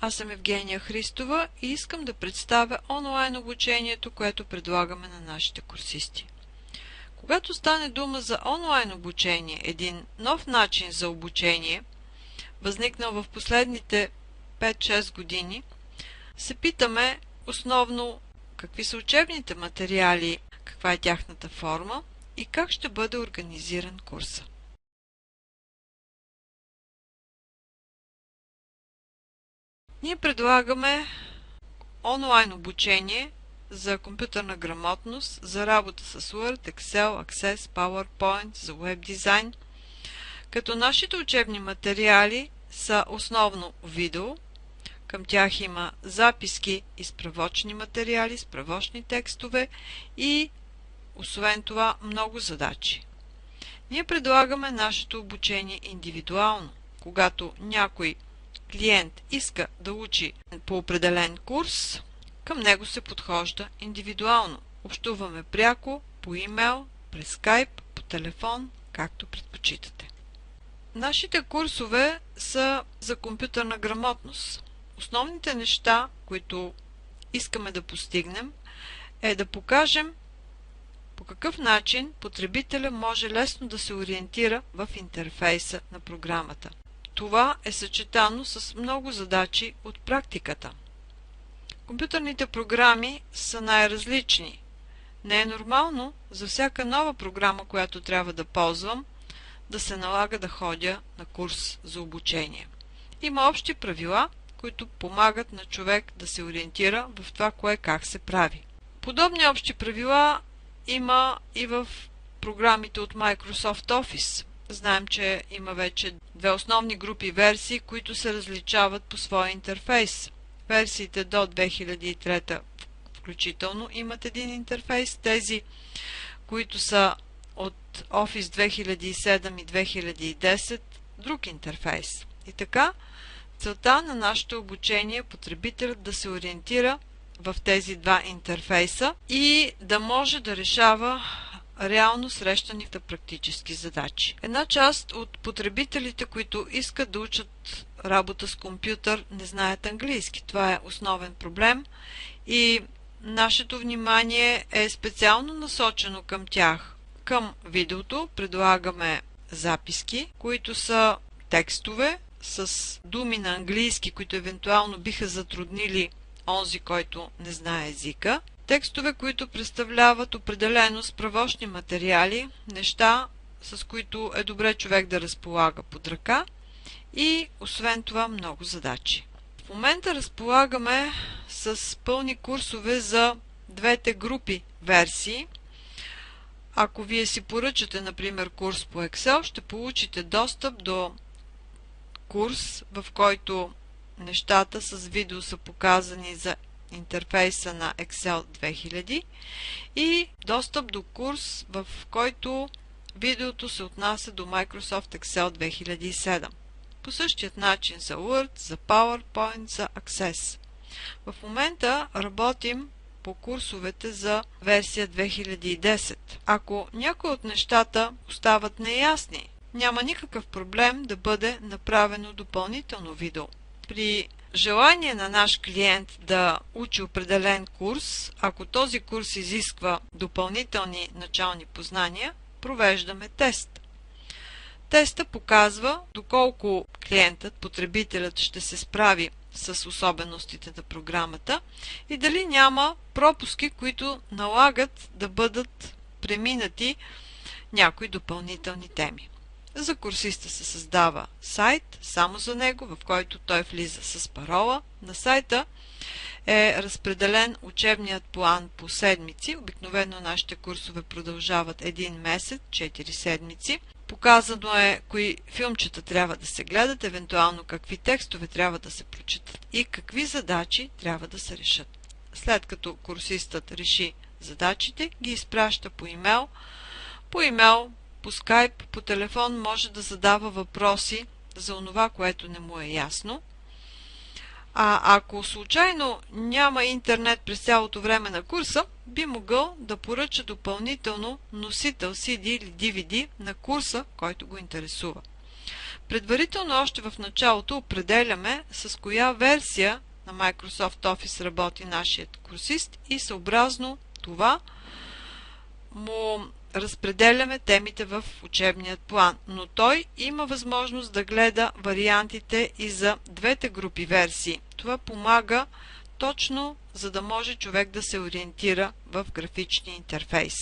аз съм Евгения Христова и искам да представя онлайн обучението, което предлагаме на нашите курсисти. Когато стане дума за онлайн обучение, един нов начин за обучение, възникнал в последните 5-6 години, се питаме основно какви са учебните материали, каква е тяхната форма и как ще бъде организиран курса. Ние предлагаме онлайн обучение за компютърна грамотност, за работа с Word, Excel, Access, PowerPoint, за веб дизайн, като нашите учебни материали са основно видео, към тях има записки и справочни материали, справочни текстове и освен това много задачи. Ние предлагаме нашето обучение индивидуално, когато някой клиент иска да учи по определен курс, към него се подхожда индивидуално. Общуваме пряко, по имейл, през скайп, по телефон, както предпочитате. Нашите курсове са за компютърна грамотност. Основните неща, които искаме да постигнем, е да покажем по какъв начин потребителя може лесно да се ориентира в интерфейса на програмата. Това е съчетано с много задачи от практиката. Компютърните програми са най-различни. Не е нормално за всяка нова програма, която трябва да ползвам, да се налага да ходя на курс за обучение. Има общи правила, които помагат на човек да се ориентира в това, кое как се прави. Подобни общи правила има и в програмите от Microsoft Office. Знаем, че има вече две основни групи версии, които се различават по своя интерфейс. Версиите до 2003 включително имат един интерфейс. Тези, които са от Office 2007 и 2010, друг интерфейс. И така, целта на нашето обучение е потребителят да се ориентира в тези два интерфейса и да може да решава реално срещаните практически задачи. Една част от потребителите, които искат да учат работа с компютър, не знаят английски. Това е основен проблем и нашето внимание е специално насочено към тях. Към видеото предлагаме записки, които са текстове с думи на английски, които евентуално биха затруднили онзи, който не знае езика. Текстове, които представляват определено справочни материали, неща, с които е добре човек да разполага под ръка и освен това много задачи. В момента разполагаме с пълни курсове за двете групи версии. Ако вие си поръчате, например, курс по Excel, ще получите достъп до курс, в който нещата с видео са показани за интерфейса на Excel 2000 и достъп до курс, в който видеото се отнася до Microsoft Excel 2007. По същият начин за Word, за PowerPoint, за Access. В момента работим по курсовете за версия 2010. Ако някои от нещата остават неясни, няма никакъв проблем да бъде направено допълнително видео. При желание на наш клиент да учи определен курс, ако този курс изисква допълнителни начални познания, провеждаме тест. Теста показва доколко клиентът, потребителят ще се справи с особеностите на програмата и дали няма пропуски, които налагат да бъдат преминати някои допълнителни теми. За курсиста се създава сайт само за него, в който той влиза с парола. На сайта е разпределен учебният план по седмици. Обикновено нашите курсове продължават един месец, 4 седмици. Показано е кои филмчета трябва да се гледат, евентуално какви текстове трябва да се прочитат и какви задачи трябва да се решат. След като курсистът реши задачите, ги изпраща по имейл. По скайп, по телефон може да задава въпроси за онова, което не му е ясно. А ако случайно няма интернет през цялото време на курса, би могъл да поръча допълнително носител CD или DVD на курса, който го интересува. Предварително още в началото определяме с коя версия на Microsoft Office работи нашият курсист и съобразно това му разпределяме темите в учебният план, но той има възможност да гледа вариантите и за двете групи версии. Това помага точно за да може човек да се ориентира в графичния интерфейс.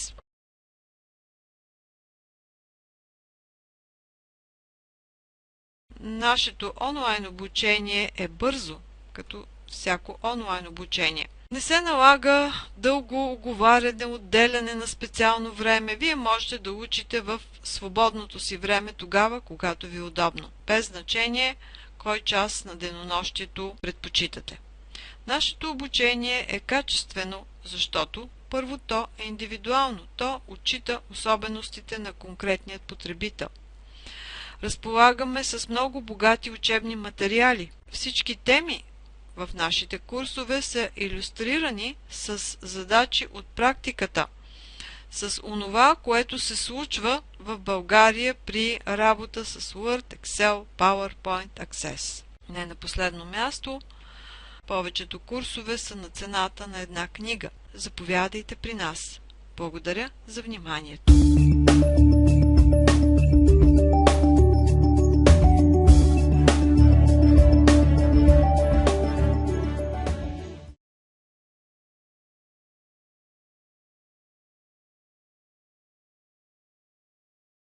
Нашето онлайн обучение е бързо, като всяко онлайн обучение. Не се налага дълго оговаряне, отделяне на специално време. Вие можете да учите в свободното си време тогава, когато ви е удобно, без значение кой час на денонощието предпочитате. Нашето обучение е качествено, защото първо то е индивидуално, то отчита особеностите на конкретният потребител. Разполагаме с много богати учебни материали. Всички теми в нашите курсове са илюстрирани с задачи от практиката, с онова, което се случва в България при работа с Word, Excel, PowerPoint, Access. Не на последно място, повечето курсове са на цената на една книга. Заповядайте при нас. Благодаря за вниманието.